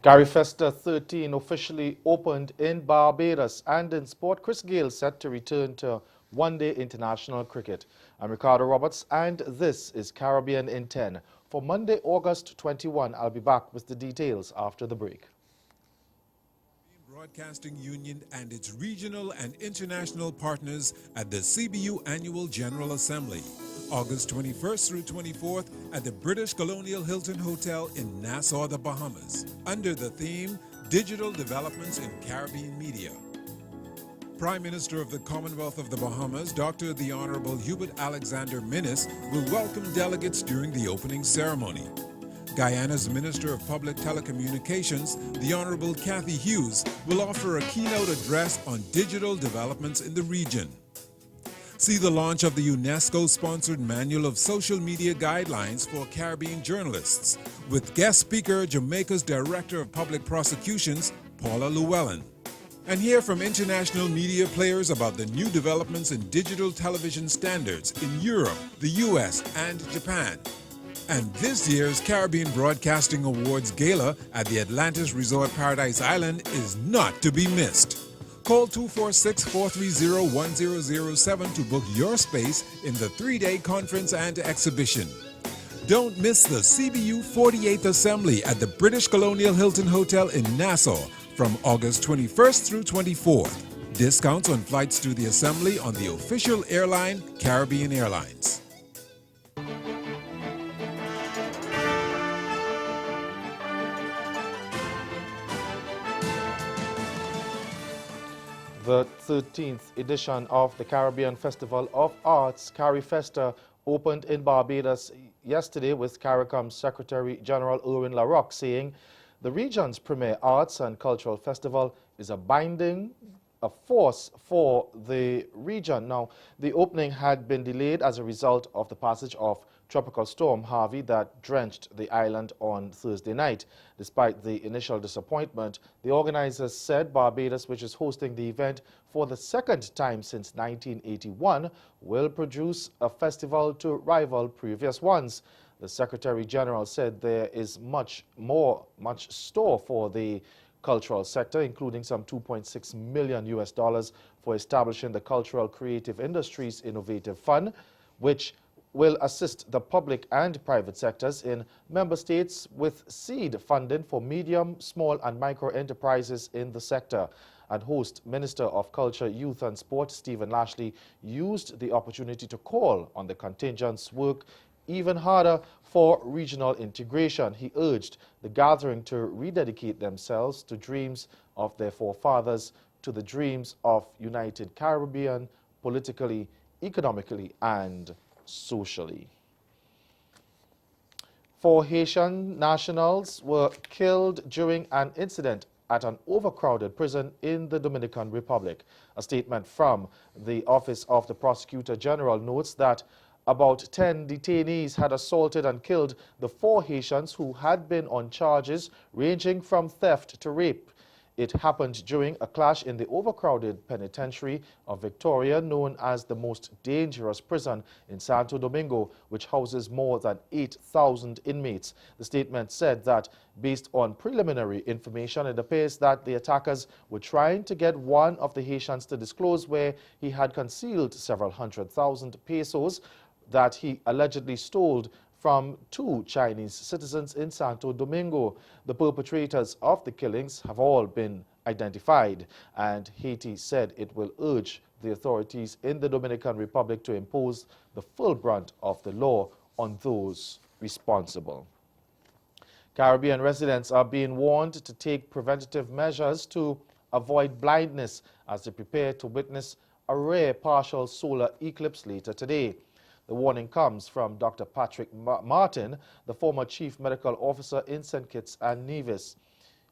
Festa 13 officially opened in Barbados, and in sport, Chris Gayle set to return to one-day international cricket. I'm Ricardo Roberts, and this is Caribbean in 10. For Monday, August 21, I'll be back with the details after the break. Broadcasting Union and its regional and international partners at the CBU Annual General Assembly, August 21st through 24th at the British Colonial Hilton Hotel in Nassau, the Bahamas, under the theme Digital Developments in Caribbean Media. Prime Minister of the Commonwealth of the Bahamas, Dr. the Honorable Hubert Alexander Minnis, will welcome delegates during the opening ceremony. Guyana's Minister of Public Telecommunications, the Honorable Kathy Hughes, will offer a keynote address on digital developments in the region. See the launch of the UNESCO-sponsored Manual of Social Media Guidelines for Caribbean Journalists, with guest speaker Jamaica's Director of Public Prosecutions, Paula Llewellyn. And hear from international media players about the new developments in digital television standards in Europe, the US, and Japan. And this year's Caribbean Broadcasting Awards Gala at the Atlantis Resort Paradise Island is not to be missed. Call 246-430-1007 to book your space in the three-day conference and exhibition. Don't miss the CBU 48th Assembly at the British Colonial Hilton Hotel in Nassau from August 21st through 24th. Discounts on flights to the assembly on the official airline, Caribbean Airlines. The 13th edition of the Caribbean Festival of Arts, Festa, opened in Barbados yesterday with CARICOM Secretary General Erwin LaRocque saying the region's premier arts and cultural festival is a force for the region. Now, the opening had been delayed as a result of the passage of Tropical Storm Harvey that drenched the island on Thursday night. Despite the initial disappointment, the organizers said Barbados, which is hosting the event for the second time since 1981, will produce a festival to rival previous ones. The Secretary General said there is much store for the cultural sector, including some $2.6 million for establishing the Cultural Creative Industries Innovative Fund, which will assist the public and private sectors in member states with seed funding for medium, small and micro enterprises in the sector. And host Minister of Culture, Youth and Sport, Stephen Lashley, used the opportunity to call on the contingents work even harder for regional integration. He urged the gathering to rededicate themselves to dreams of their forefathers, to the dreams of United Caribbean, politically, economically, and socially. 4 Haitian nationals were killed during an incident at an overcrowded prison in the Dominican Republic. A statement from the Office of the Prosecutor General notes that about 10 detainees had assaulted and killed the 4 Haitians who had been on charges ranging from theft to rape. It happened during a clash in the overcrowded penitentiary of Victoria, known as the most dangerous prison in Santo Domingo, which houses more than 8,000 inmates. The statement said that, based on preliminary information, it appears that the attackers were trying to get one of the Haitians to disclose where he had concealed several $100,000 pesos that he allegedly stole from 2 Chinese citizens in Santo Domingo. The perpetrators of the killings have all been identified, and Haiti said it will urge the authorities in the Dominican Republic to impose the full brunt of the law on those responsible. Caribbean residents are being warned to take preventative measures to avoid blindness as they prepare to witness a rare partial solar eclipse later today. The warning comes from Dr. Patrick Martin, the former Chief Medical Officer in St. Kitts and Nevis.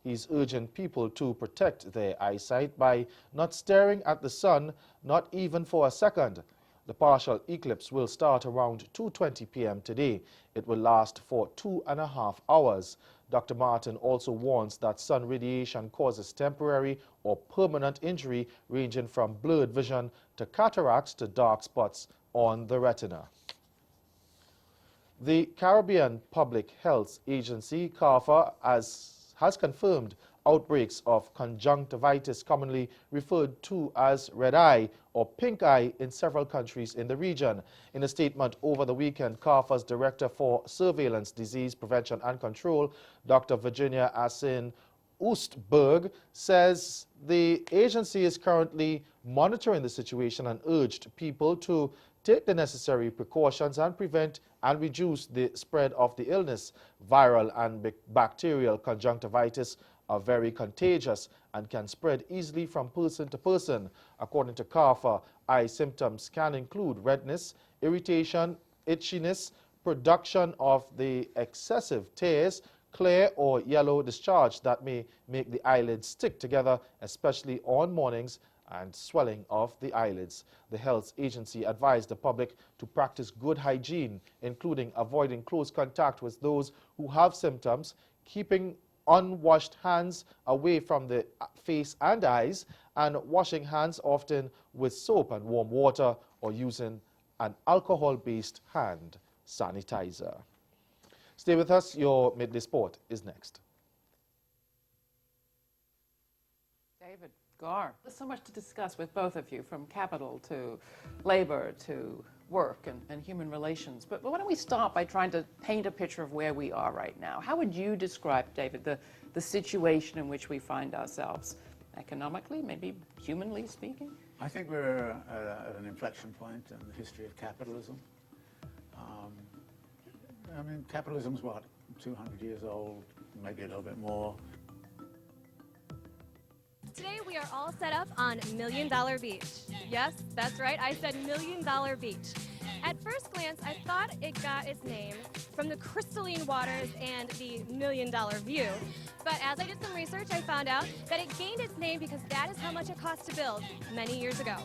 He's urging people to protect their eyesight by not staring at the sun, not even for a second. The partial eclipse will start around 2:20 p.m. today. It will last for 2.5 hours. Dr. Martin also warns that sun radiation causes temporary or permanent injury ranging from blurred vision to cataracts to dark spots on the retina. The Caribbean Public Health Agency, CARPHA, has confirmed outbreaks of conjunctivitis, commonly referred to as red eye or pink eye, in several countries in the region. In a statement over the weekend, CARFA's Director for Surveillance, Disease Prevention and Control, Dr. Virginia Asin Oostberg, says the agency is currently monitoring the situation and urged people to take the necessary precautions and prevent and reduce the spread of the illness. Viral and bacterial conjunctivitis are very contagious and can spread easily from person to person. According to CARFA, eye symptoms can include redness, irritation, itchiness, production of the excessive tears, clear or yellow discharge that may make the eyelids stick together, especially on mornings, and swelling of the eyelids. The health agency advised the public to practice good hygiene, including avoiding close contact with those who have symptoms, keeping unwashed hands away from the face and eyes, and washing hands often with soap and warm water, or using an alcohol-based hand sanitizer. Stay with us. Your Midday Sport is next. David, Gar, there's so much to discuss with both of you, from capital to labor to work and human relations. But why don't we start by trying to paint a picture of where we are right now? How would you describe, David, the situation in which we find ourselves, economically, maybe humanly speaking? I think we're at an inflection point in the history of capitalism. I mean, capitalism's what, 200 years old, maybe a little bit more. Today we are all set up on $1 Million Beach. Yes, that's right, I said $1 Million Beach. At first glance, I thought it got its name from the crystalline waters and the $1 Million view. But as I did some research, I found out that it gained its name because that is how much it cost to build many years ago.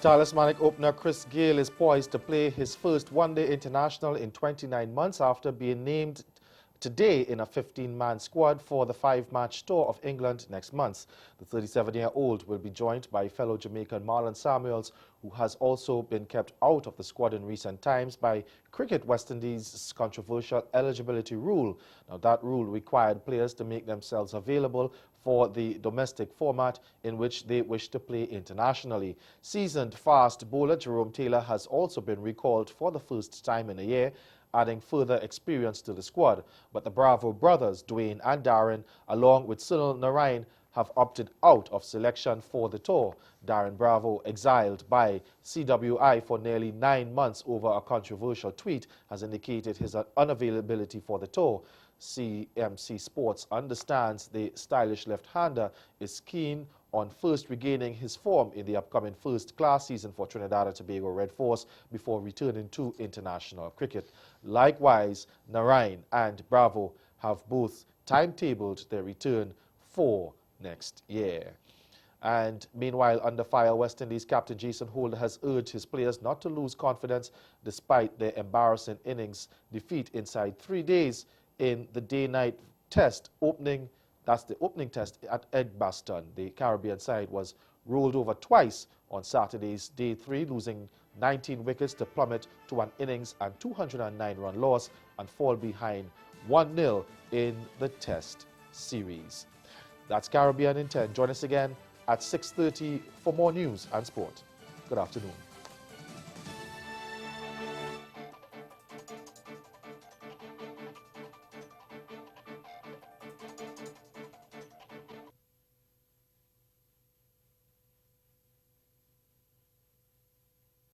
Talismanic opener Chris GAYLE is poised to play his first one-day international in 29 months after being named today in a 15-man squad for the 5-match tour of England next month. The 37-year-old will be joined by fellow Jamaican Marlon Samuels, who has also been kept out of the squad in recent times by Cricket West Indies' controversial eligibility rule. Now, that rule required players to make themselves available for the domestic format in which they wish to play internationally. Seasoned fast bowler Jerome Taylor has also been recalled for the first time in a year, adding further experience to the squad. But the Bravo brothers, Dwayne and Darren, along with Sunil Narayan, have opted out of selection for the tour. Darren Bravo, exiled by CWI for nearly 9 months over a controversial tweet, has indicated his unavailability for the tour. CMC Sports understands the stylish left-hander is keen on first regaining his form in the upcoming first-class season for Trinidad and Tobago Red Force before returning to international cricket. Likewise, Narayan and Bravo have both timetabled their return for next year. And meanwhile, under fire, West Indies captain Jason Holder has urged his players not to lose confidence despite their embarrassing innings defeat inside 3 days in the day-night test opening. That's the opening test at Edgbaston. The Caribbean side was rolled over twice on Saturday's day 3, losing 19 wickets to plummet to an innings and 209-run loss and fall behind 1-0 in the test series. That's Caribbean in 10. Join us again at 6:30 for more news and sport. Good afternoon.